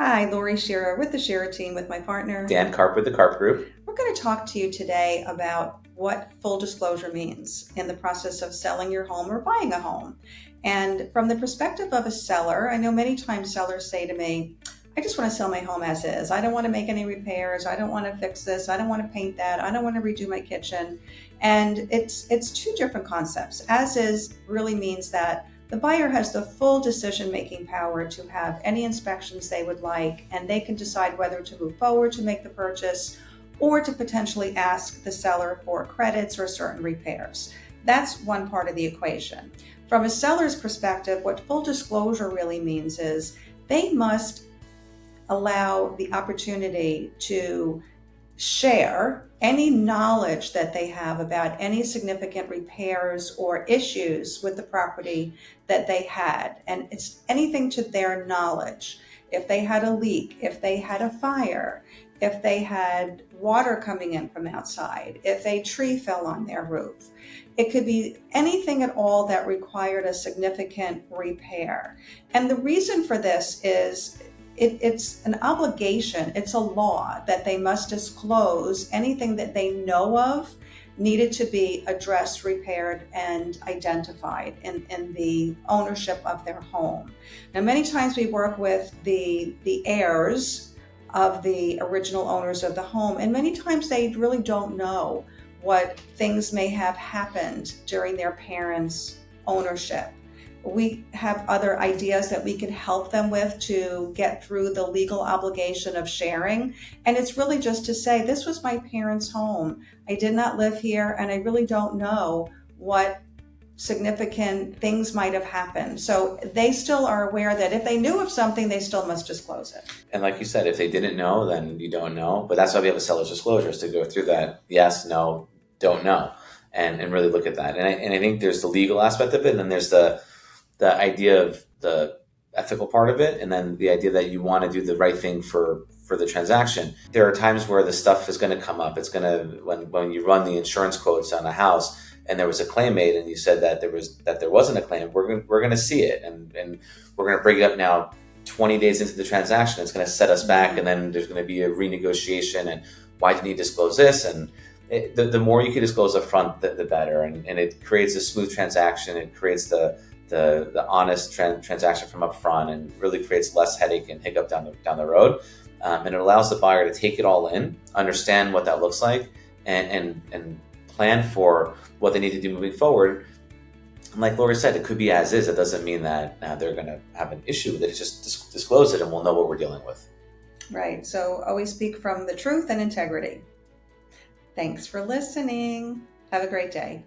Hi, Laurie Scherer with the Scherer Team with my partner. Dan Karp with the Karp Group. We're going to talk to you today about what full disclosure means in the process of selling your home or buying a home. And from the perspective of a seller, I know many times sellers say to me, I just want to sell my home as is. I don't want to make any repairs. I don't want to fix this. I don't want to paint that. I don't want to redo my kitchen. And it's two different concepts. As is really means that the buyer has the full decision-making power to have any inspections they would like, and they can decide whether to move forward to make the purchase or to potentially ask the seller for credits or certain repairs. That's one part of the equation. From a seller's perspective, what full disclosure really means is they must allow the opportunity to share any knowledge that they have about any significant repairs or issues with the property that they had. And it's anything to their knowledge. If they had a leak, if they had a fire, if they had water coming in from outside, if a tree fell on their roof. It could be anything at all that required a significant repair. And the reason for this is it's an obligation, it's a law that they must disclose anything that they know of needed to be addressed, repaired, and identified in the ownership of their home. Now, many times we work with the heirs of the original owners of the home, and many times they really don't know what things may have happened during their parents' ownership. We have other ideas that we can help them with to get through the legal obligation of sharing. And it's really just to say, this was my parents' home. I did not live here, and I really don't know what significant things might have happened. So they still are aware that if they knew of something, they still must disclose it. And like you said, if they didn't know, then you don't know. But that's why we have a seller's disclosures to go through that yes, no, don't know, and really look at that. And I think there's the legal aspect of it, and then there's the idea of the ethical part of it, and then the idea that you want to do the right thing for the transaction. There are times where the stuff is going to come up. It's going to when you run the insurance quotes on a house and there was a claim made and you said that there wasn't a claim, we're going to see it, and we're going to bring it up now 20 days into the transaction. It's going to set us back, and then there's going to be a renegotiation, and why didn't you disclose this? And the more you can disclose up front, the better, and it creates a smooth transaction. It creates the honest transaction from up front, and really creates less headache and hiccup down the road. And it allows the buyer to take it all in, understand what that looks like, and plan for what they need to do moving forward. And like Laurie said, it could be as is. It doesn't mean that they're going to have an issue with it. It's just disclose it, and we'll know what we're dealing with. Right. So always speak from the truth and integrity. Thanks for listening. Have a great day.